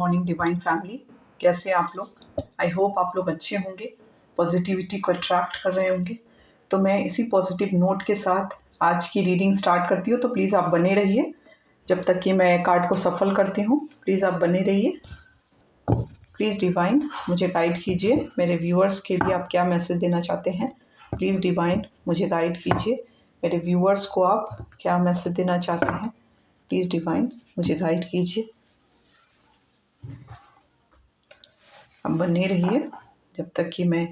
Morning divine family. कैसे हैं आप लोग? आई होप आप लोग अच्छे होंगे, पॉजिटिविटी को अट्रैक्ट कर रहे होंगे। तो मैं इसी पॉजिटिव नोट के साथ आज की रीडिंग स्टार्ट करती हूँ। तो प्लीज़ आप बने रहिए जब तक कि मैं कार्ड को सफल करती हूँ। प्लीज़ आप बने रहिए। प्लीज़ डिवाइन मुझे गाइड कीजिए। मेरे व्यूअर्स के लिए आप क्या मैसेज देना चाहते हैं? प्लीज़ डिवाइन मुझे गाइड कीजिए। मेरे व्यूअर्स को आप क्या मैसेज देना चाहते हैं? प्लीज़ डिवाइन मुझे गाइड कीजिए। अब बने रहिए जब तक कि मैं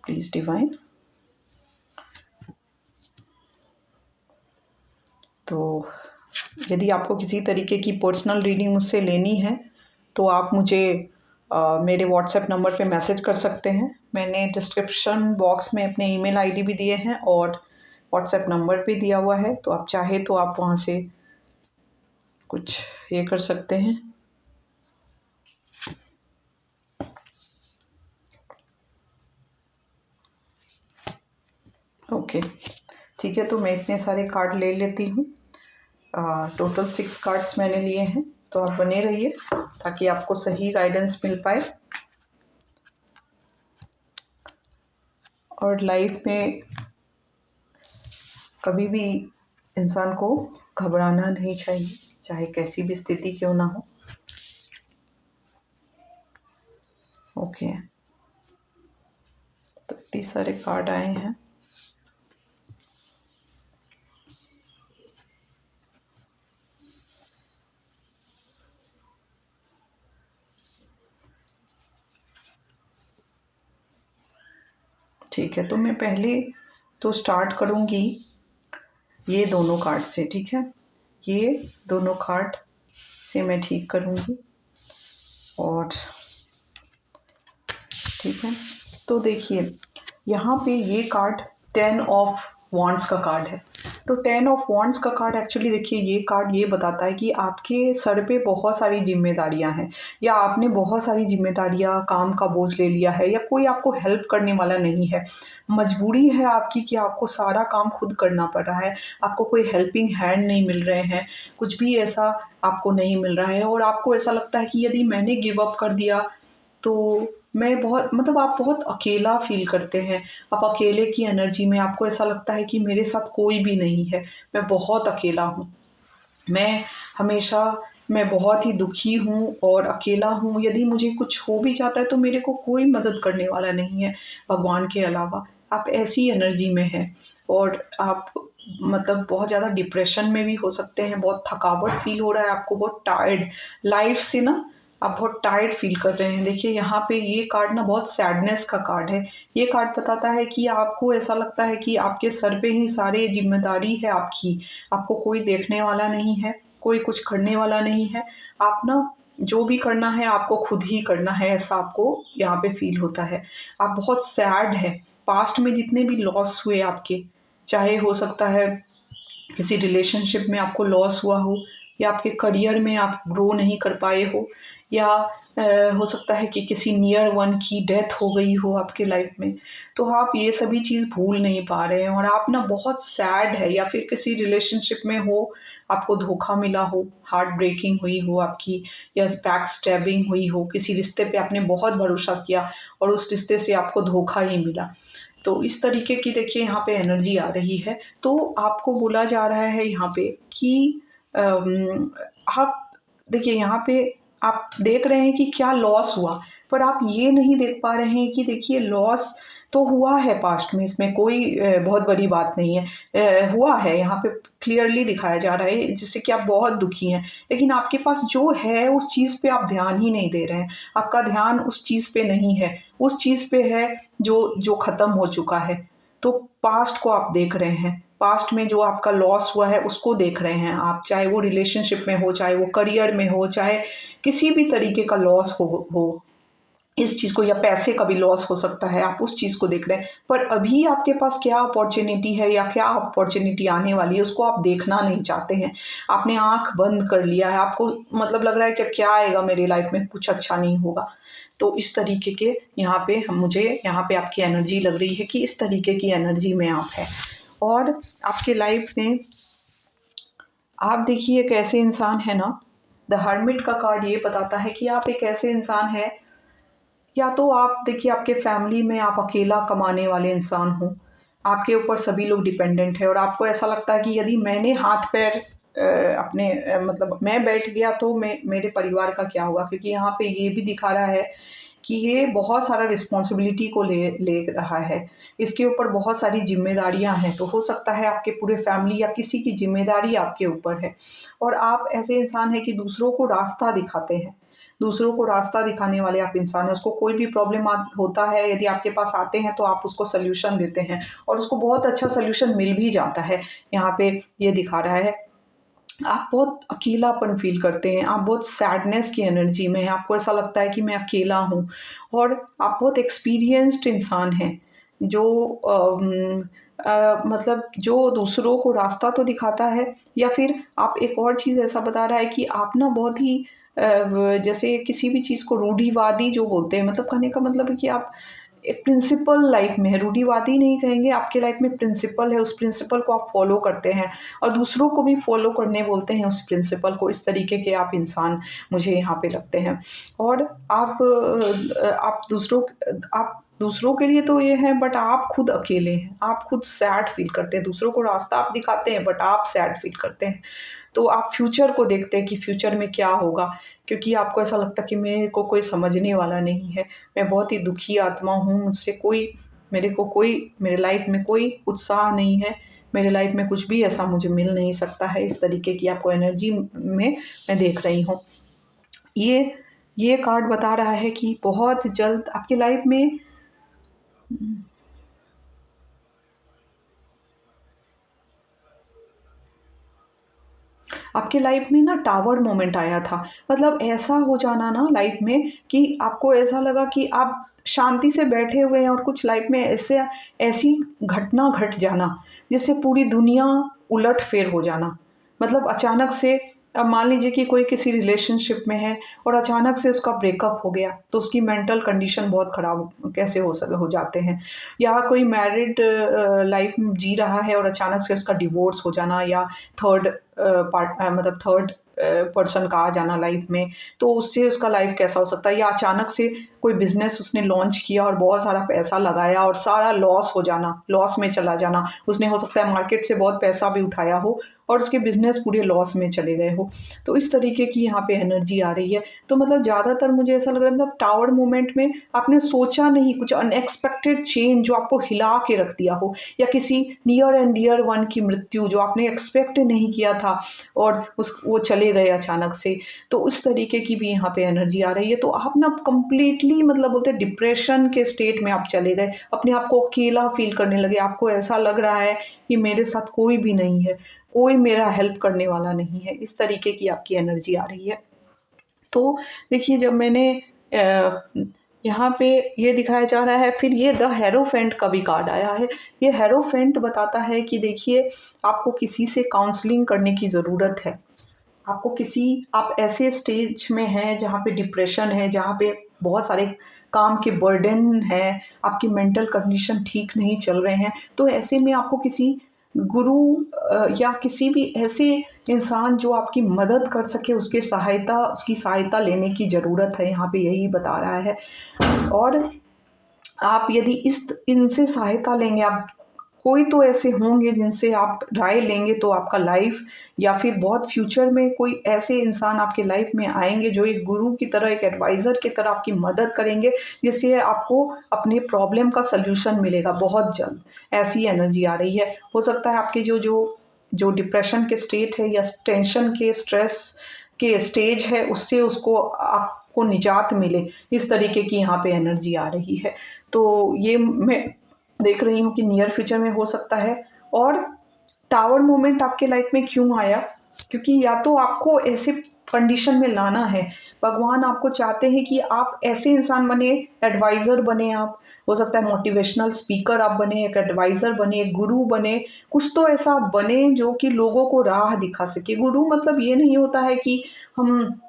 प्लीज़ डिवाइन। तो यदि आपको किसी तरीके की पर्सनल रीडिंग मुझसे लेनी है तो आप मुझे मेरे व्हाट्सएप नंबर पे मैसेज कर सकते हैं। मैंने डिस्क्रिप्शन बॉक्स में अपने ईमेल आईडी भी दिए हैं और व्हाट्सएप नंबर भी दिया हुआ है। तो आप चाहे तो आप वहाँ से कुछ ये कर सकते हैं। ओके, ठीक है। तो मैं इतने सारे कार्ड ले लेती हूँ। टोटल 6 कार्ड्स मैंने लिए हैं। तो आप बने रहिए ताकि आपको सही गाइडेंस मिल पाए। और लाइफ में कभी भी इंसान को घबराना नहीं चाहिए, चाहे कैसी भी स्थिति क्यों ना हो। ओके, तो इतने सारे कार्ड आए हैं। ठीक है, तो मैं पहले तो स्टार्ट करूँगी ये दोनों कार्ड से। ठीक है, ये दोनों कार्ड से मैं ठीक करूँगी। और ठीक है, तो देखिए यहाँ पे ये कार्ड 10 ऑफ वॉन्ड्स का कार्ड है। तो 10 ऑफ वॉन्ड्स का कार्ड एक्चुअली देखिए ये कार्ड ये बताता है कि आपके सर पे बहुत सारी जिम्मेदारियां हैं, या आपने बहुत सारी जिम्मेदारियां, काम का बोझ ले लिया है, या कोई आपको हेल्प करने वाला नहीं है। मजबूरी है आपकी कि आपको सारा काम खुद करना पड़ रहा है। आपको कोई हेल्पिंग हैंड नहीं मिल रहे हैं, कुछ भी ऐसा आपको नहीं मिल रहा है। और आपको ऐसा लगता है कि यदि मैंने गिव अप कर दिया तो मैं बहुत आप बहुत अकेला फ़ील करते हैं। आप अकेले की एनर्जी में आपको ऐसा लगता है कि मेरे साथ कोई भी नहीं है, मैं बहुत अकेला हूँ। मैं हमेशा मैं बहुत ही दुखी हूँ और अकेला हूँ। यदि मुझे कुछ हो भी जाता है तो मेरे को कोई मदद करने वाला नहीं है भगवान के अलावा। आप ऐसी एनर्जी में हैं और आप बहुत ज़्यादा डिप्रेशन में भी हो सकते हैं। बहुत थकावट फ़ील हो रहा है आपको, बहुत टायर्ड लाइफ़ से ना, आप बहुत टायर्ड फ़ील कर रहे हैं। देखिए यहाँ पे ये कार्ड ना बहुत सैडनेस का कार्ड है। ये कार्ड बताता है कि आपको ऐसा लगता है कि आपके सर पे ही सारी ज़िम्मेदारी है आपकी। आपको कोई देखने वाला नहीं है, कोई कुछ करने वाला नहीं है। आप ना जो भी करना है आपको खुद ही करना है, ऐसा आपको यहाँ पे फ़ील होता है। आप बहुत सैड हैं। पास्ट में जितने भी लॉस हुए आपके, चाहे हो सकता है किसी रिलेशनशिप में आपको लॉस हुआ हो, या आपके करियर में आप ग्रो नहीं कर पाए हो, या हो सकता है कि किसी नियर वन की डेथ हो गई हो आपके लाइफ में। तो आप ये सभी चीज़ भूल नहीं पा रहे हैं और आप ना बहुत सैड है, या फिर किसी रिलेशनशिप में हो, आपको धोखा मिला हो, हार्ट ब्रेकिंग हुई हो आपकी, या बैक स्टैबिंग हुई हो, किसी रिश्ते पे आपने बहुत भरोसा किया और उस रिश्ते से आपको धोखा ही मिला। तो इस तरीके की देखिए यहाँ पे एनर्जी आ रही है। तो आपको बोला जा रहा है यहाँ पे कि आप देखिए यहाँ पे आप देख रहे हैं कि क्या लॉस हुआ, पर आप ये नहीं देख पा रहे हैं कि देखिए लॉस तो हुआ है पास्ट में, इसमें कोई बहुत बड़ी बात नहीं है। हुआ है, यहाँ पे क्लियरली दिखाया जा रहा है जिससे कि आप बहुत दुखी हैं। लेकिन आपके पास जो है उस चीज़ पे आप ध्यान ही नहीं दे रहे हैं। आपका ध्यान उस चीज़ पे नहीं है, उस चीज़ पे है जो ख़त्म हो चुका है। तो पास्ट को आप देख रहे हैं, पास्ट में जो आपका लॉस हुआ है उसको देख रहे हैं आप, चाहे वो रिलेशनशिप में हो, चाहे वो करियर में हो, चाहे किसी भी तरीके का लॉस हो इस चीज़ को, या पैसे का भी लॉस हो सकता है, आप उस चीज़ को देख रहे हैं। पर अभी आपके पास क्या अपॉर्च्युनिटी है या क्या अपॉर्च्युनिटी आने वाली है उसको आप देखना नहीं चाहते हैं। आपने आँख बंद कर लिया है, आपको लग रहा है कि क्या आएगा मेरी लाइफ में, कुछ अच्छा नहीं होगा। तो इस तरीके के यहाँ पे मुझे यहाँ पे आपकी एनर्जी लग रही है कि इस तरीके की एनर्जी में आप हैं। और आपके लाइफ में आप देखिए एक ऐसे इंसान है ना द हर्मिट का कार्ड ये बताता है कि आप एक ऐसे इंसान हैं, या तो आप देखिए आपके फैमिली में आप अकेला कमाने वाले इंसान हो, आपके ऊपर सभी लोग डिपेंडेंट है और आपको ऐसा लगता है कि यदि मैंने हाथ पैर अपने मतलब मैं बैठ गया तो मेरे परिवार का क्या होगा, क्योंकि यहाँ पे ये भी दिखा रहा है कि ये बहुत सारा रिस्पॉन्सिबिलिटी को ले ले रहा है, इसके ऊपर बहुत सारी जिम्मेदारियां हैं। तो हो सकता है आपके पूरे फैमिली या किसी की जिम्मेदारी आपके ऊपर है और आप ऐसे इंसान हैं कि दूसरों को रास्ता दिखाते हैं, दूसरों को रास्ता दिखाने वाले आप इंसान हैं। उसको कोई भी प्रॉब्लम होता है, यदि आपके पास आते हैं तो आप उसको सल्यूशन देते हैं और उसको बहुत अच्छा सल्यूशन मिल भी जाता है। यहाँ पे ये दिखा रहा है आप बहुत अकेलापन फ़ील करते हैं, आप बहुत सैडनेस की एनर्जी में हैं, आपको ऐसा लगता है कि मैं अकेला हूँ और आप बहुत एक्सपीरियंस्ड इंसान हैं, जो मतलब जो दूसरों को रास्ता तो दिखाता है, या फिर आप एक और चीज़ ऐसा बता रहा है कि आप ना बहुत ही जैसे किसी भी चीज़ को रूढ़िवादी जो बोलते हैं, मतलब कहने का मतलब है कि आप एक प्रिंसिपल लाइफ में है, रूढ़िवादी नहीं कहेंगे, आपके लाइफ में प्रिंसिपल है, उस प्रिंसिपल को आप फॉलो करते हैं और दूसरों को भी फॉलो करने बोलते हैं उस प्रिंसिपल को। इस तरीके के आप इंसान मुझे यहाँ पे लगते हैं और आप दूसरों के लिए तो ये है, बट आप खुद अकेले हैं, आप खुद सैड फील करते हैं, दूसरों को रास्ता आप दिखाते हैं बट आप सैड फील करते हैं। तो आप फ्यूचर को देखते हैं कि फ्यूचर में क्या होगा, क्योंकि आपको ऐसा लगता है कि मेरे को कोई समझने वाला नहीं है, मैं बहुत ही दुखी आत्मा हूँ, मेरे लाइफ में कोई उत्साह नहीं है, मेरे लाइफ में कुछ भी ऐसा मुझे मिल नहीं सकता है। इस तरीके की आपको एनर्जी में मैं देख रही हूँ। ये कार्ड बता रहा है कि बहुत जल्द आपकी लाइफ में आपके लाइफ में ना टावर मोमेंट आया था। मतलब ऐसा हो जाना ना लाइफ में कि आपको ऐसा लगा कि आप शांति से बैठे हुए हैं और कुछ लाइफ में ऐसी घटना घट जाना जिससे पूरी दुनिया उलट-फेर हो जाना। मतलब अचानक से अब मान लीजिए कि कोई किसी रिलेशनशिप में है और अचानक से उसका ब्रेकअप हो गया, तो उसकी मेंटल कंडीशन बहुत ख़राब कैसे हो जाते हैं। या कोई मैरिड लाइफ जी रहा है और अचानक से उसका डिवोर्स हो जाना, या थर्ड पर्सन का आ जाना लाइफ में, तो उससे उसका लाइफ कैसा हो सकता है। या अचानक से कोई बिजनेस उसने लॉन्च किया और बहुत सारा पैसा लगाया और सारा लॉस हो जाना, लॉस में चला जाना। उसने हो सकता है मार्केट से बहुत पैसा भी उठाया हो और उसके बिजनेस पूरे लॉस में चले गए हो। तो इस तरीके की यहाँ पे एनर्जी आ रही है। तो मतलब ज़्यादातर मुझे ऐसा लग रहा है, मतलब टावर मोमेंट में आपने सोचा नहीं, कुछ अनएक्सपेक्टेड चेंज जो आपको हिला के रख दिया हो, या किसी नियर एंड डियर वन की मृत्यु जो आपने एक्सपेक्ट नहीं किया था और वो चले गए अचानक से। तो उस तरीके की भी यहाँ पे एनर्जी आ रही है। तो आप ना कंप्लीटली मतलब बोलते हैं डिप्रेशन के स्टेट में आप चले गए, अपने आप को अकेला फील करने लगे। आपको ऐसा लग रहा है कि मेरे साथ कोई भी नहीं है, कोई मेरा हेल्प करने वाला नहीं है। इस तरीके की आपकी एनर्जी आ रही है। तो देखिए, जब मैंने यहाँ पे ये दिखाया जा रहा है, फिर ये द हेरोफेंट का भी कार्ड आया है। ये हेरोफेंट बताता है कि देखिए, आपको किसी से काउंसलिंग करने की ज़रूरत है। आप ऐसे स्टेज में हैं जहाँ पे डिप्रेशन है, जहाँ पे बहुत सारे काम के बर्डन है, आपकी मेंटल कंडीशन ठीक नहीं चल रहे हैं। तो ऐसे में आपको किसी गुरु या किसी भी ऐसे इंसान जो आपकी मदद कर सके, उसकी सहायता लेने की ज़रूरत है, यहाँ पे यही बता रहा है। और आप यदि इस इनसे सहायता लेंगे, आप कोई तो ऐसे होंगे जिनसे आप राय लेंगे, तो आपका लाइफ, या फिर बहुत फ्यूचर में कोई ऐसे इंसान आपके लाइफ में आएँगे जो एक गुरु की तरह, एक एडवाइज़र की तरह आपकी मदद करेंगे, जिससे आपको अपने प्रॉब्लम का सॉल्यूशन मिलेगा बहुत जल्द। ऐसी एनर्जी आ रही है। हो सकता है आपके जो डिप्रेशन के स्टेट है या टेंशन के, स्ट्रेस के स्टेज है, उससे उसको आपको निजात मिले। इस तरीके की यहाँ पे एनर्जी आ रही है। तो ये मैं देख रही हूँ कि नियर फ्यूचर में हो सकता है। और टावर मोमेंट आपके लाइफ में क्यों आया? क्योंकि या तो आपको ऐसे कंडीशन में लाना है, भगवान आपको चाहते हैं कि आप ऐसे इंसान बने, एडवाइज़र बने आप। हो सकता है मोटिवेशनल स्पीकर आप बने, एक एडवाइज़र बने, एक गुरु बने, कुछ तो ऐसा आप बने जो कि लोगों को राह दिखा सके। गुरु मतलब ये नहीं होता है कि हम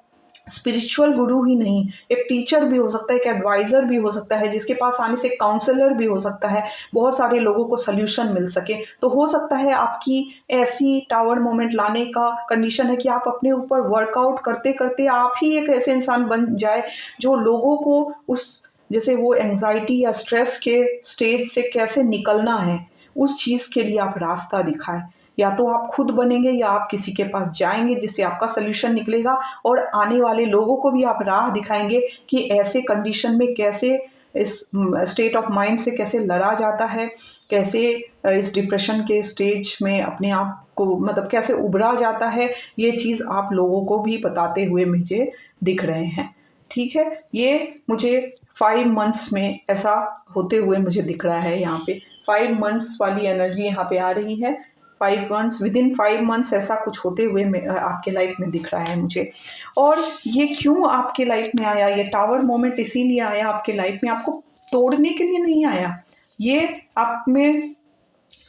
स्पिरिचुअल गुरु ही नहीं, एक टीचर भी हो सकता है, एक एडवाइज़र भी हो सकता है, जिसके पास आने से काउंसलर भी हो सकता है, बहुत सारे लोगों को सॉल्यूशन मिल सके। तो हो सकता है आपकी ऐसी टावर मोमेंट लाने का कंडीशन है कि आप अपने ऊपर वर्कआउट करते-करते आप ही एक ऐसे इंसान बन जाए, जो लोगों को उस जैसे वो एंग्ज़ायटी या स्ट्रेस के स्टेज से कैसे निकलना है, उस चीज़ के लिए आप रास्ता दिखाएँ। या तो आप खुद बनेंगे या आप किसी के पास जाएँगे जिससे आपका सॉल्यूशन निकलेगा, और आने वाले लोगों को भी आप राह दिखाएँगे कि ऐसे कंडीशन में कैसे इस स्टेट ऑफ माइंड से कैसे लड़ा जाता है, कैसे इस डिप्रेशन के स्टेज में अपने आप को मतलब कैसे उभरा जाता है, ये चीज़ आप लोगों को भी बताते हुए मुझे दिख रहे हैं। ठीक है? ये मुझे 5 मंथ्स में ऐसा होते हुए मुझे दिख रहा है यहाँ पे। 5 मंथ्स वाली एनर्जी यहाँ पे आ रही है। 5 मंथ्स, विदिन 5 मंथ्स ऐसा कुछ होते हुए आपके लाइफ में दिख रहा है मुझे। और ये क्यों आपके लाइफ में आया, ये टावर मोमेंट इसीलिए आया आपके लाइफ में, आपको तोड़ने के लिए नहीं आया। ये आप में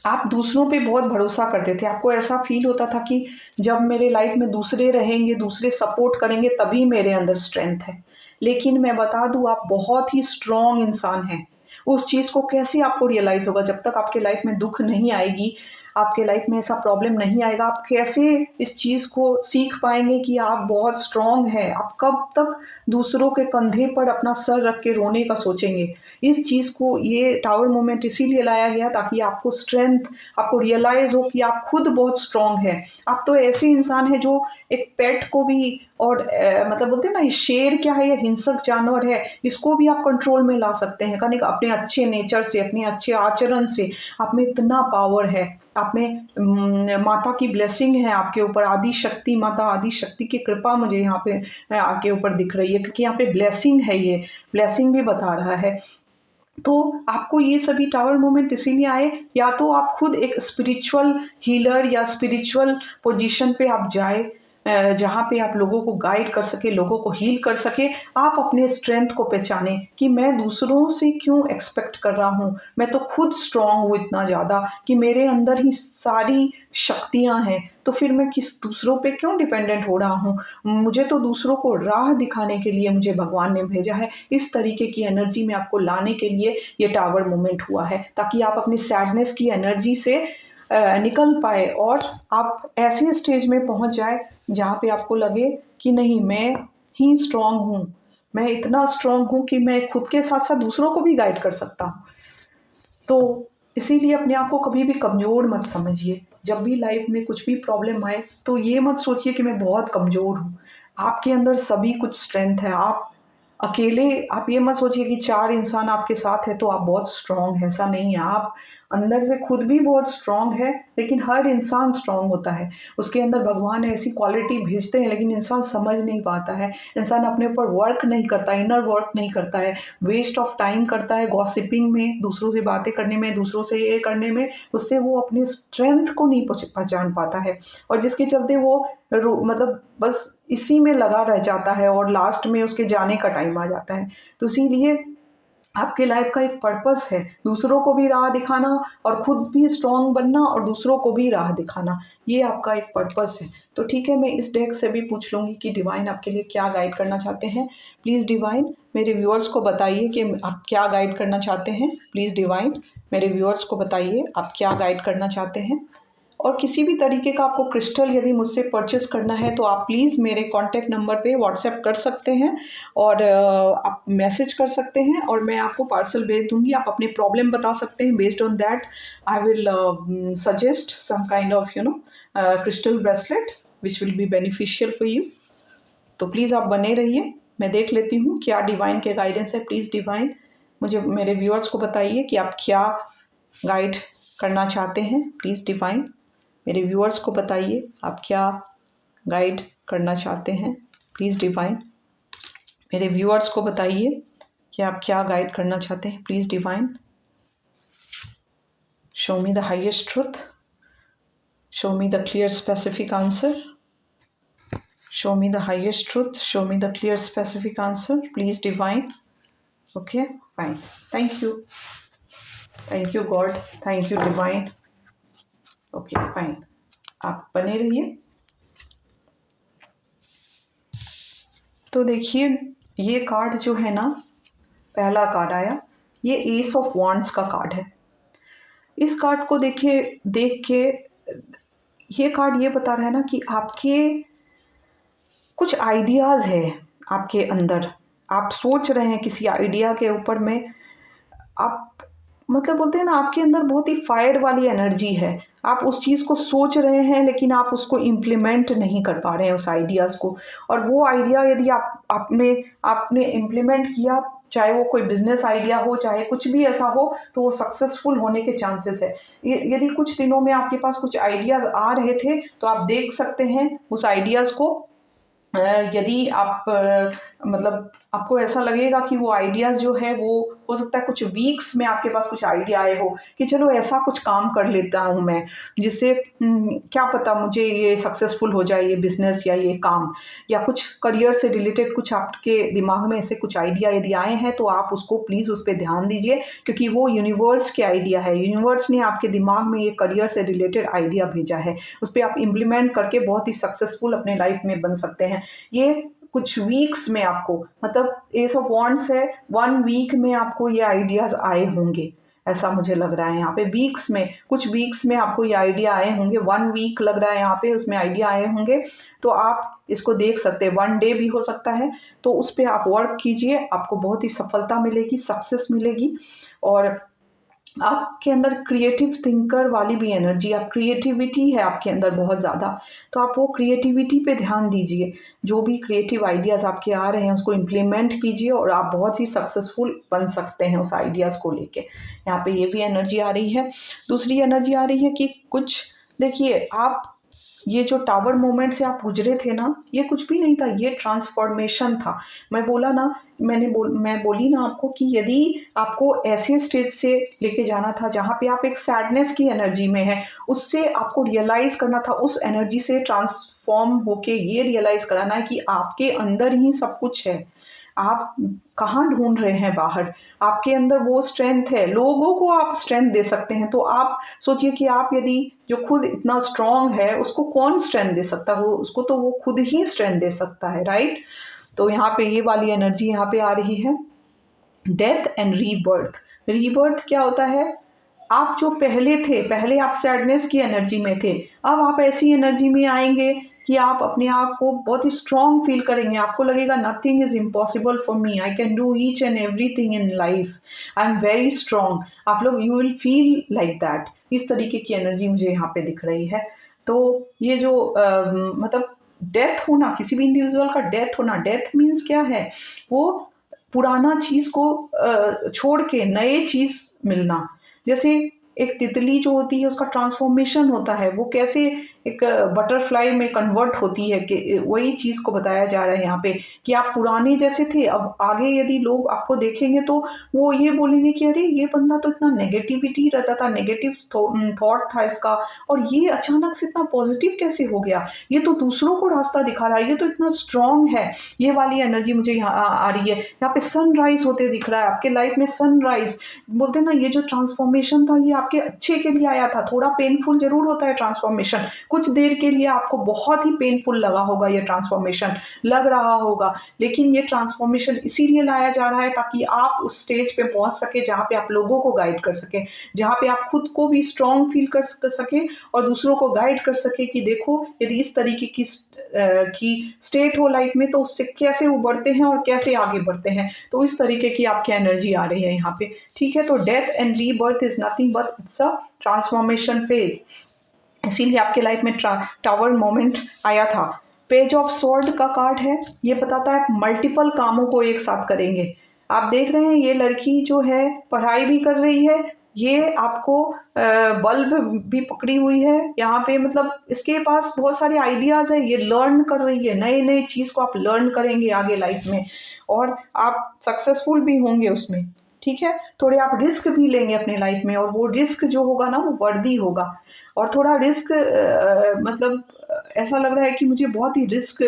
आप दूसरों पे बहुत भरोसा करते थे। आपको ऐसा फ़ील होता था कि जब मेरे लाइफ़ में दूसरे रहेंगे, दूसरे सपोर्ट करेंगे तभी मेरे अंदर स्ट्रेंथ है। लेकिन मैं बता दूँ, आप बहुत ही स्ट्रॉन्ग इंसान हैं। उस चीज़ को कैसे आपको रियलाइज़ होगा जब तक आपके लाइफ़ में दुःख नहीं आएगी, आपके लाइफ़ में ऐसा प्रॉब्लम नहीं आएगा, आप कैसे इस चीज़ को सीख पाएँगे कि आप बहुत स्ट्रॉन्ग हैं? आप कब तक दूसरों के कंधे पर अपना सर रख के रोने का सोचेंगे? इस चीज़ को ये टावर मोमेंट इसीलिए लाया गया ताकि आपको स्ट्रेंथ, आपको रियलाइज़ हो कि आप खुद बहुत स्ट्रॉन्ग हैं। आप तो ऐसे इंसान हैं जो एक पेट को भी और मतलब बोलते हैं ना, ये शेर क्या है, ये हिंसक जानवर है, इसको भी आप कंट्रोल में ला सकते हैं। कनिक अपने अच्छे नेचर से, अपने अच्छे आचरण से, आप में इतना पावर है। आप में माता की ब्लेसिंग है आपके ऊपर, आदि शक्ति, माता आदि शक्ति की कृपा मुझे यहाँ पे आपके ऊपर दिख रही है, क्योंकि यहाँ पे ब्लेसिंग है, ये ब्लेसिंग भी बता रहा है। तो आपको ये सभी टावर मोमेंट इसीलिए आए, या तो आप खुद एक स्पिरिचुअल हीलर या स्पिरिचुअल पोजीशन पे आप जाए, जहाँ पे आप लोगों को गाइड कर सके, लोगों को हील कर सके। आप अपने स्ट्रेंथ को पहचाने कि मैं दूसरों से क्यों एक्सपेक्ट कर रहा हूँ, मैं तो खुद स्ट्रांग हूँ इतना ज़्यादा कि मेरे अंदर ही सारी शक्तियाँ हैं, तो फिर मैं किस दूसरों पे क्यों डिपेंडेंट हो रहा हूँ। मुझे तो दूसरों को राह दिखाने के लिए मुझे भगवान ने भेजा है। इस तरीके की एनर्जी में आपको लाने के लिए ये टावर मोमेंट हुआ है, ताकि आप अपनी सैडनेस की एनर्जी से निकल पाए और आप ऐसे स्टेज में पहुंच जाए जहाँ पे आपको लगे कि नहीं, मैं ही स्ट्रांग हूँ, मैं इतना स्ट्रांग हूँ कि मैं खुद के साथ साथ दूसरों को भी गाइड कर सकता हूँ। तो इसीलिए अपने आप को कभी भी कमज़ोर मत समझिए। जब भी लाइफ में कुछ भी प्रॉब्लम आए तो ये मत सोचिए कि मैं बहुत कमज़ोर हूँ। आपके अंदर सभी कुछ स्ट्रेंथ है। आप अकेले, आप ये मत सोचिए कि 4 इंसान आपके साथ हैं तो आप बहुत स्ट्रॉन्ग हैं, ऐसा नहीं है। आप अंदर से खुद भी बहुत स्ट्रॉन्ग है, लेकिन हर इंसान स्ट्रॉन्ग होता है। उसके अंदर भगवान ऐसी क्वालिटी भेजते हैं, लेकिन इंसान समझ नहीं पाता है। इंसान अपने ऊपर वर्क नहीं करता, इनर वर्क नहीं करता है, वेस्ट ऑफ टाइम करता है गॉसिपिंग में, दूसरों से बातें करने में, दूसरों से ये करने में। उससे वो अपनी स्ट्रेंथ को नहीं पहचान पाता है, और जिसके चलते वो मतलब बस इसी में लगा रह जाता है और लास्ट में उसके जाने का टाइम आ जाता है। तो इसीलिए आपके लाइफ का एक पर्पस है, दूसरों को भी राह दिखाना और खुद भी स्ट्रॉन्ग बनना और दूसरों को भी राह दिखाना, ये आपका एक पर्पस है। तो ठीक है, मैं इस डेक से भी पूछ लूँगी कि डिवाइन आपके लिए क्या गाइड करना चाहते हैं। प्लीज़ डिवाइन मेरे व्यूअर्स को बताइए कि आप क्या गाइड करना चाहते हैं। प्लीज़ डिवाइन मेरे व्यूअर्स को बताइए आप क्या गाइड करना चाहते हैं। और किसी भी तरीके का आपको क्रिस्टल यदि मुझसे परचेज़ करना है तो आप प्लीज़ मेरे कॉन्टैक्ट नंबर पे व्हाट्सएप कर सकते हैं, और आप मैसेज कर सकते हैं और मैं आपको पार्सल भेज दूँगी। आप अपनी प्रॉब्लम बता सकते हैं, based on that I will suggest some kind of crystal bracelet which will be beneficial for you. तो प्लीज़ आप बने रहिए, मैं देख लेती हूँ क्या डिवाइन के गाइडेंस है। प्लीज़ डिवाइन मुझे, मेरे व्यूअर्स को बताइए कि आप क्या गाइड करना चाहते हैं। प्लीज़ डिवाइन मेरे व्यूअर्स को बताइए आप क्या गाइड करना चाहते हैं। प्लीज़ डिवाइन मेरे व्यूअर्स को बताइए कि आप क्या गाइड करना चाहते हैं। Please divine show me the highest truth, show me the clear specific answer, show me the highest truth, show me the clear specific answer, please divine. Okay, fine. Thank you God, thank you divine. Okay, fine. आप बने रहिए। तो देखिए ये card जो है ना, पहला कार्ड आया, ये एस ऑफ वांड्स का कार्ड है। इस कार्ड को देखिए, देख के ये कार्ड ये बता रहा है ना कि आपके कुछ आइडियाज़ है आपके अंदर, आप सोच रहे हैं किसी आइडिया के ऊपर में, आप मतलब बोलते हैं ना आपके अंदर बहुत ही फायर वाली एनर्जी है। आप उस चीज़ को सोच रहे हैं लेकिन आप उसको इम्प्लीमेंट नहीं कर पा रहे हैं उस आइडियाज़ को। और वो आइडिया यदि आपने आपने इम्प्लीमेंट किया, चाहे वो कोई बिज़नेस आइडिया हो, चाहे कुछ भी ऐसा हो, तो वो सक्सेसफुल होने के चांसेस है। यदि कुछ दिनों में आपके पास कुछ आइडियाज़ आ रहे थे, तो आप देख सकते हैं उस आइडियाज़ को। यदि आप मतलब आपको ऐसा लगेगा कि वो आइडियाज़ जो है वो हो सकता है कुछ वीक्स में आपके पास कुछ आइडिया आए हो कि चलो ऐसा कुछ काम कर लेता हूँ मैं, जिससे क्या पता मुझे ये सक्सेसफुल हो जाए ये बिज़नेस या ये काम, या कुछ करियर से रिलेटेड कुछ आपके दिमाग में ऐसे कुछ आइडिया यदि आए हैं, तो आप उसको प्लीज़ उस पर ध्यान दीजिए, क्योंकि वो यूनिवर्स के आइडिया है। यूनिवर्स ने आपके दिमाग में ये करियर से रिलेटेड आइडिया भेजा है, उस पर आप इम्प्लीमेंट करके बहुत ही सक्सेसफुल अपने लाइफ में बन सकते हैं। ये कुछ वीक्स में आपको, मतलब एस ऑफ वांड्स है, 1 वीक में आपको ये आइडियाज़ आए होंगे, ऐसा मुझे लग रहा है यहाँ पे। वीक्स में, कुछ वीक्स में आपको ये आइडिया आए होंगे, 1 वीक लग रहा है यहाँ पे, उसमें आइडिया आए होंगे। तो आप इसको देख सकते हैं, 1 डे भी हो सकता है, तो उस पर आप वर्क कीजिए, आपको बहुत ही सफलता मिलेगी, सक्सेस मिलेगी। और आपके अंदर क्रिएटिव थिंकर वाली भी एनर्जी, आप क्रिएटिविटी है आपके अंदर बहुत ज़्यादा, तो आप वो क्रिएटिविटी पे ध्यान दीजिए। जो भी क्रिएटिव आइडियाज़ आपके आ रहे हैं उसको इम्प्लीमेंट कीजिए और आप बहुत ही सक्सेसफुल बन सकते हैं उस आइडियाज़ को लेके। यहाँ पे ये भी एनर्जी आ रही है। दूसरी एनर्जी आ रही है कि कुछ, देखिए आप ये जो टावर मोमेंट से आप गुजरे थे ना, ये कुछ भी नहीं था, ये ट्रांसफॉर्मेशन था। मैं बोली ना आपको कि यदि आपको ऐसे स्टेज से लेके जाना था जहाँ पे आप एक सैडनेस की एनर्जी में हैं, उससे आपको रियलाइज़ करना था, उस एनर्जी से ट्रांसफॉर्म होके ये रियलाइज़ कराना है कि आपके अंदर ही सब कुछ है। आप कहाँ ढूँढ रहे हैं बाहर? आपके अंदर वो स्ट्रेंथ है, लोगों को आप स्ट्रेंथ दे सकते हैं। तो आप सोचिए कि आप यदि, जो खुद इतना स्ट्रॉन्ग है, उसको कौन स्ट्रेंथ दे सकता है? वो उसको तो वो खुद ही स्ट्रेंथ दे सकता है, राइट? तो यहाँ पे ये वाली एनर्जी यहाँ पे आ रही है। Death and rebirth. रीबर्थ क्या होता है? आप जो पहले थे, पहले आप सैडनेस की एनर्जी में थे, अब आप ऐसी एनर्जी में आएँगे कि आप अपने आप को बहुत ही स्ट्रॉन्ग फ़ील करेंगे। आपको लगेगा nothing is impossible for me, I can do each and everything in life, I am very strong. आप लोग, you will feel like that. इस तरीके की एनर्जी मुझे यहाँ पे दिख रही है। तो ये जो मतलब डेथ होना, किसी भी इंडिविजुअल का डेथ होना, डेथ मीन्स क्या है? वो पुराना चीज़ को छोड़ के नए चीज़ मिलना। जैसे एक तितली जो होती है उसका ट्रांसफॉर्मेशन होता है, वो कैसे एक बटरफ्लाई में कन्वर्ट होती है, कि वही चीज़ को बताया जा रहा है यहाँ पे कि आप पुराने जैसे थे, अब आगे यदि लोग आपको देखेंगे तो वो ये बोलेंगे कि अरे ये बंदा तो इतना नेगेटिविटी रहता था, नेगेटिव थॉट था इसका, और ये अचानक से इतना पॉजिटिव कैसे हो गया? ये तो दूसरों को रास्ता दिखा रहा है, ये तो इतना स्ट्रॉन्ग है। ये वाली एनर्जी मुझे यहाँ आ रही है। यहाँ पे सनराइज़ होते दिख रहा है आपके लाइफ में। सनराइज़ बोलते हैं ना, ये जो ट्रांसफॉर्मेशन था ये आपके अच्छे के लिए आया था। थोड़ा पेनफुल ज़रूर होता है ट्रांसफॉर्मेशन, कुछ देर के लिए आपको बहुत ही पेनफुल लगा होगा, ये ट्रांसफॉर्मेशन लग रहा होगा, लेकिन ये ट्रांसफॉर्मेशन इसीलिए लाया जा रहा है ताकि आप उस स्टेज पे पहुंच सके जहाँ पे आप लोगों को गाइड कर सके, जहाँ पे आप खुद को भी स्ट्रॉन्ग फील कर सके और दूसरों को गाइड कर सके कि देखो यदि इस तरीके की स्टेट हो लाइफ में तो उससे कैसे उबरते हैं और कैसे आगे बढ़ते हैं। तो इस तरीके की आपकी एनर्जी आ रही है यहाँ पे, ठीक है? तो death and rebirth is nothing but it's a transformation phase. इसीलिए आपके लाइफ में टावर मोमेंट आया था। पेज ऑफ स्वॉर्ड का कार्ड है, ये बताता है आप मल्टीपल कामों को एक साथ करेंगे। आप देख रहे हैं ये लड़की जो है पढ़ाई भी कर रही है, ये आपको बल्ब भी पकड़ी हुई है यहाँ पे, मतलब इसके पास बहुत सारे आइडियाज़ है, ये लर्न कर रही है, नए नए चीज़ को आप लर्न करेंगे आगे लाइफ में और आप सक्सेसफुल भी होंगे उसमें, ठीक है? थोड़े आप रिस्क भी लेंगे अपने लाइफ में और वो रिस्क जो होगा ना वो वर्दी होगा। और थोड़ा रिस्क मतलब ऐसा लग रहा है कि मुझे बहुत ही रिस्क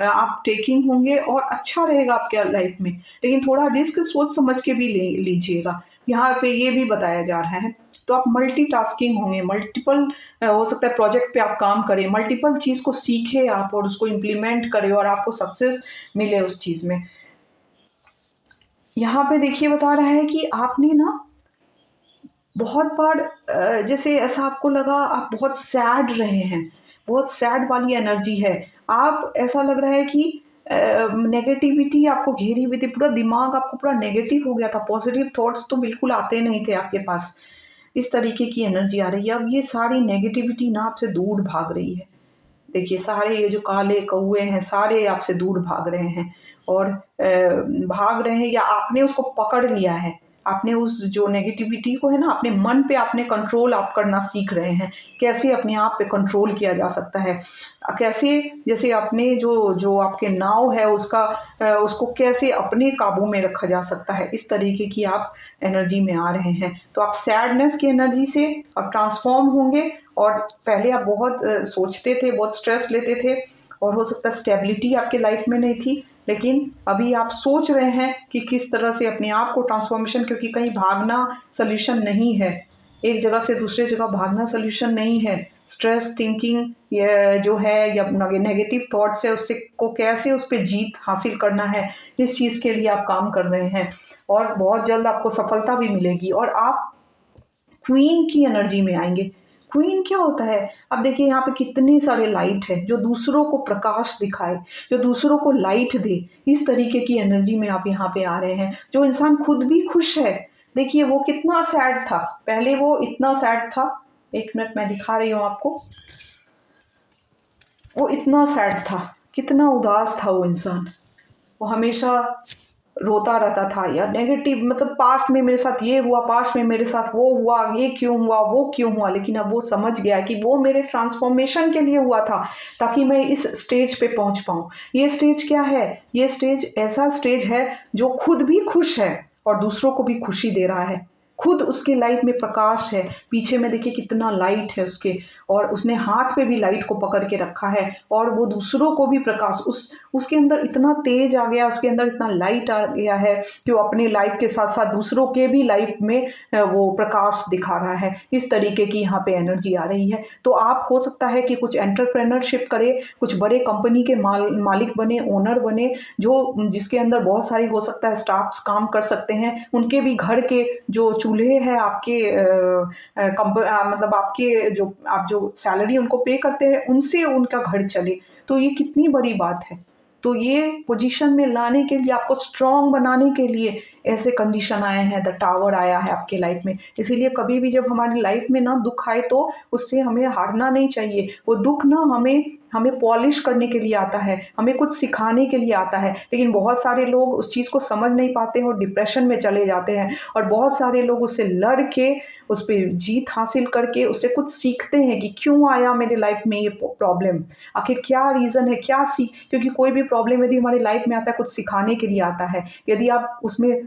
आप टेकिंग होंगे और अच्छा रहेगा आपके लाइफ में, लेकिन थोड़ा रिस्क सोच समझ के भी ले लीजिएगा। यहाँ पे ये भी बताया जा रहा है। तो आप मल्टीटास्किंग होंगे, मल्टीपल हो सकता है प्रोजेक्ट पे आप काम करें, मल्टीपल चीज़ को सीखें आप और उसको इम्प्लीमेंट करें और आपको सक्सेस मिले उस चीज़ में। यहाँ पे देखिए बता रहा है कि आपने ना बहुत बार जैसे ऐसा आपको लगा आप बहुत सैड रहे हैं, बहुत सैड वाली एनर्जी है। आप ऐसा लग रहा है कि नेगेटिविटी आपको घेरी हुई थी, पूरा दिमाग आपको पूरा नेगेटिव हो गया था, पॉजिटिव थॉट्स तो बिल्कुल आते नहीं थे आपके पास। इस तरीके की एनर्जी आ रही है। अब ये सारी नेगेटिविटी ना आपसे दूर भाग रही है। देखिए सारे ये जो काले कौवे हैं सारे आपसे दूर भाग रहे हैं और भाग रहे हैं या आपने उसको पकड़ लिया है। आपने उस जो नेगेटिविटी को है ना अपने मन पे आपने कंट्रोल आप करना सीख रहे हैं। कैसे अपने आप पे कंट्रोल किया जा सकता है। कैसे जैसे अपने जो जो आपके नाव है उसको कैसे अपने काबू में रखा जा सकता है। इस तरीके की आप एनर्जी में आ रहे हैं। तो आप सैडनेस की एनर्जी से अब ट्रांसफ़ॉर्म होंगे और पहले आप बहुत सोचते थे, बहुत स्ट्रेस लेते थे और हो सकता है स्टेबिलिटी आपके लाइफ में नहीं थी। लेकिन अभी आप सोच रहे हैं कि किस तरह से अपने आप को ट्रांसफ़ॉर्मेशन, क्योंकि कहीं भागना सॉल्यूशन नहीं है। एक जगह से दूसरे जगह भागना सॉल्यूशन नहीं है। स्ट्रेस थिंकिंग ये जो है या नेगेटिव थॉट्स है उससे को कैसे उस पे जीत हासिल करना है, इस चीज़ के लिए आप काम कर रहे हैं और बहुत जल्द आपको सफलता भी मिलेगी और आप क्वीन की एनर्जी में आएँगे। क्वीन क्या होता है? अब देखिए यहाँ पे कितने सारे लाइट है, जो दूसरों को प्रकाश दिखाए, जो दूसरों को लाइट दे, इस तरीके की एनर्जी में आप यहाँ पे आ रहे हैं। जो इंसान खुद भी खुश है, देखिए वो कितना सैड था, पहले वो इतना सैड था, 1 मिनट मैं दिखा रही हूँ आपको। वो इतना सैड था, कितना उदास था वो इंसान। वो हमेशा रोता रहता था या नेगेटिव, मतलब पास्ट में मेरे साथ ये हुआ, पास्ट में मेरे साथ वो हुआ, ये क्यों हुआ, वो क्यों हुआ। लेकिन अब वो समझ गया कि वो मेरे ट्रांसफॉर्मेशन के लिए हुआ था, ताकि मैं इस स्टेज पे पहुंच पाऊं। ये स्टेज क्या है? ये स्टेज ऐसा स्टेज है जो खुद भी खुश है और दूसरों को भी खुशी दे रहा है। खुद उसके लाइफ में प्रकाश है, पीछे में देखिए कितना लाइट है उसके, और उसने हाथ पे भी लाइट को पकड़ के रखा है और वो दूसरों को भी प्रकाश उसके अंदर इतना तेज आ गया, उसके अंदर इतना लाइट आ गया है कि वो अपनी लाइफ के साथ साथ दूसरों के भी लाइफ में वो प्रकाश दिखा रहा है। इस तरीके की यहाँ पे एनर्जी आ रही है। तो आप हो सकता है कि कुछ एंटरप्रेन्योरशिप करें, कुछ बड़े कंपनी के मालिक बने, ओनर बने, जो जिसके अंदर बहुत सारी हो सकता है स्टाफ्स काम कर सकते हैं। उनके भी घर के जो चूल्हे हैं आपके मतलब आपके जो आप जो सैलरी उनको पे करते हैं उनसे उनका घर चले, तो ये कितनी बड़ी बात है। तो ये पोजीशन में लाने के लिए, आपको स्ट्रॉन्ग बनाने के लिए ऐसे कंडीशन आए हैं, द टावर आया है आपके लाइफ में। इसीलिए कभी भी जब हमारी लाइफ में ना दुख आए तो उससे हमें हारना नहीं चाहिए। वो दुख ना हमें हमें पॉलिश करने के लिए आता है, हमें कुछ सिखाने के लिए आता है। लेकिन बहुत सारे लोग उस चीज़ को समझ नहीं पाते हैं और डिप्रेशन में चले जाते हैं, और बहुत सारे लोग उससे लड़ के उस पे जीत हासिल करके उससे कुछ सीखते हैं कि क्यों आया मेरे लाइफ में ये प्रॉब्लम, आखिर क्या रीज़न है, क्या सीख। क्योंकि कोई भी प्रॉब्लम यदि हमारी लाइफ में आता है कुछ सिखाने के लिए आता है। यदि आप उसमें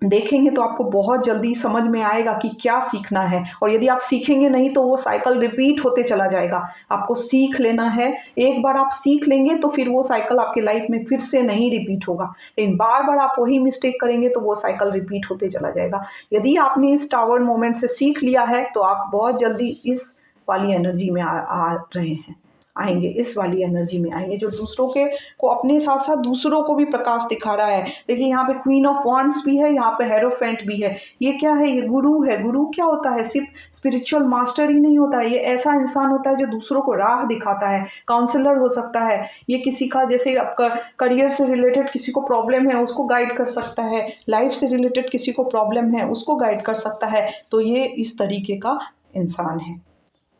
देखेंगे तो आपको बहुत जल्दी समझ में आएगा कि क्या सीखना है, और यदि आप सीखेंगे नहीं तो वो साइकिल रिपीट होते चला जाएगा। आपको सीख लेना है, एक बार आप सीख लेंगे तो फिर वो साइकिल आपकी लाइफ में फिर से नहीं रिपीट होगा। लेकिन बार-बार आप वही मिस्टेक करेंगे तो वो साइकिल रिपीट होते चला जाएगा। यदि आपने इस टावर मोमेंट से सीख लिया है तो आप बहुत जल्दी इस वाली एनर्जी में आ रहे हैं, आएँगे, इस वाली एनर्जी में आएँगे, जो दूसरों के को अपने साथ-साथ दूसरों को भी प्रकाश दिखा रहा है। देखिए यहाँ पे क्वीन ऑफ वांड्स भी है, यहाँ पे हेरोफेंट भी है। ये क्या है? ये गुरु है। गुरु क्या होता है? सिर्फ़ स्पिरिचुअल मास्टर ही नहीं होता है, ये ऐसा इंसान होता है जो दूसरों को राह दिखाता है, काउंसलर हो सकता है। ये किसी का, जैसे आपका करियर से रिलेटेड किसी को प्रॉब्लम है, उसको गाइड कर सकता है। लाइफ़ से रिलेटेड किसी को प्रॉब्लम है, उसको गाइड कर सकता है। तो ये इस तरीके का इंसान है।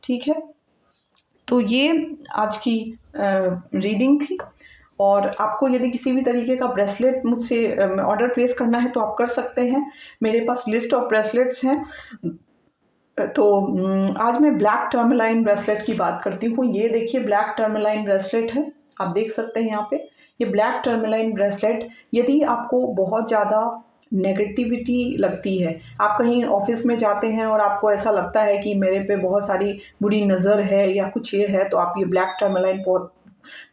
ठीक है? तो ये आज की रीडिंग थी, और आपको यदि किसी भी तरीके का ब्रेसलेट मुझसे ऑर्डर प्लेस करना है तो आप कर सकते हैं। मेरे पास लिस्ट ऑफ ब्रेसलेट्स हैं। तो आज मैं ब्लैक टर्मलाइन ब्रेसलेट की बात करती हूँ। ये देखिए ब्लैक टर्मलाइन ब्रेसलेट है, आप देख सकते हैं यहाँ पे। ये ब्लैक टर्मलाइन ब्रेसलेट, यदि आपको बहुत ज़्यादा नेगेटिविटी लगती है, आप कहीं ऑफिस में जाते हैं और आपको ऐसा लगता है कि मेरे पे बहुत सारी बुरी नज़र है या कुछ ये है, तो आप ये ब्लैक टर्मलाइन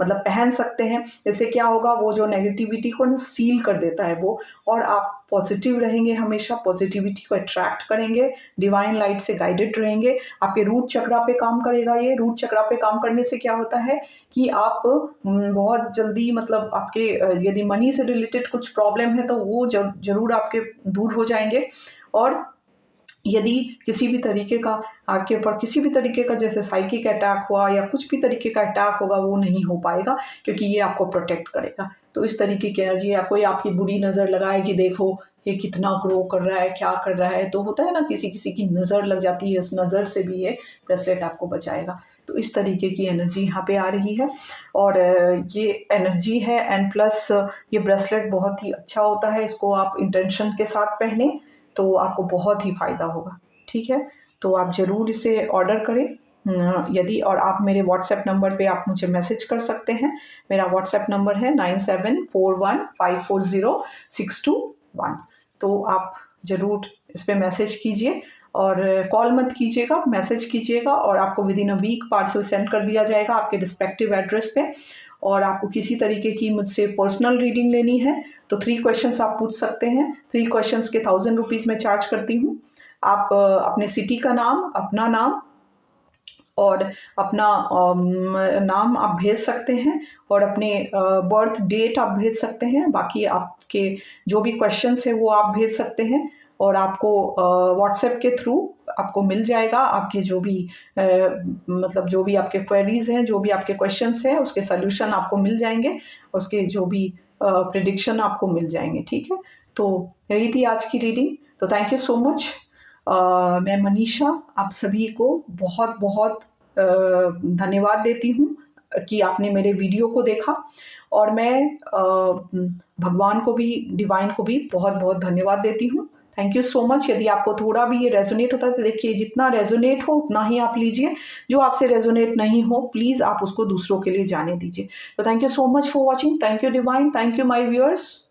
मतलब पहन सकते हैं। इससे क्या होगा, वो जो नेगेटिविटी को ना सील कर देता है वो, और आप पॉजिटिव रहेंगे, हमेशा पॉजिटिविटी को अट्रैक्ट करेंगे, डिवाइन लाइट से गाइडेड रहेंगे। आपके रूट चक्रा पे काम करेगा ये। रूट चक्रा पे काम करने से क्या होता है कि आप बहुत जल्दी, मतलब आपके यदि मनी से रिलेटेड कुछ प्रॉब्लम है तो वो जरूर आपके दूर हो जाएंगे। और यदि किसी भी तरीके का आपके ऊपर किसी भी तरीके का जैसे साइकिक अटैक हुआ या कुछ भी तरीके का अटैक होगा, वो नहीं हो पाएगा, क्योंकि ये आपको प्रोटेक्ट करेगा। तो इस तरीके की एनर्जी है। कोई आपकी बुरी नज़र लगाए कि देखो ये कितना ग्रो कर रहा है, क्या कर रहा है, तो होता है ना किसी किसी की नज़र लग जाती है, इस नज़र से भी ये ब्रेसलेट आपको बचाएगा। तो इस तरीके की एनर्जी यहाँ पे आ रही है। और ये एनर्जी है। एंड प्लस ये ब्रेसलेट बहुत ही अच्छा होता है। इसको आप इंटेंशन के साथ पहने तो आपको बहुत ही फ़ायदा होगा। ठीक है, तो आप ज़रूर इसे ऑर्डर करें। यदि और आप मेरे व्हाट्सएप नंबर पे आप मुझे मैसेज कर सकते हैं। मेरा व्हाट्सएप नंबर है 9741540621। तो आप ज़रूर इस पे मैसेज कीजिए, और कॉल मत कीजिएगा, मैसेज कीजिएगा, और आपको within a week parcel send कर दिया जाएगा आपके रिस्पेक्टिव एड्रेस पे। और आपको किसी तरीके की मुझसे पर्सनल रीडिंग लेनी है तो 3 क्वेश्चंस आप पूछ सकते हैं। 3 क्वेश्चंस के 1000 रुपीज़ मैं चार्ज करती हूँ। आप अपने सिटी का नाम, अपना नाम और अपना नाम आप भेज सकते हैं, और अपने बर्थ डेट आप भेज सकते हैं। बाकी आपके जो भी क्वेश्चंस है वो आप भेज सकते हैं, और आपको व्हाट्सएप के थ्रू आपको मिल जाएगा आपके जो भी मतलब जो भी आपके क्वेरीज हैं, जो भी आपके क्वेश्चंस हैं, उसके सल्यूशन आपको मिल जाएंगे, उसके जो भी प्रिडिक्शन आपको मिल जाएंगे। ठीक है, तो यही थी आज की रीडिंग। तो थैंक यू सो मच। मैं मनीषा आप सभी को बहुत बहुत धन्यवाद देती हूँ कि आपने मेरे वीडियो को देखा, और मैं भगवान को भी, डिवाइन को भी बहुत बहुत धन्यवाद देती हूँ। Thank you so much. यदि आपको थोड़ा भी ये रेजोनेट होता है तो देखिए, जितना रेजोनेट हो उतना ही आप लीजिए। जो आपसे रेजोनेट नहीं हो प्लीज़ आप उसको दूसरों के लिए जाने दीजिए। तो thank you so much for watching. Thank you divine, thank you my viewers.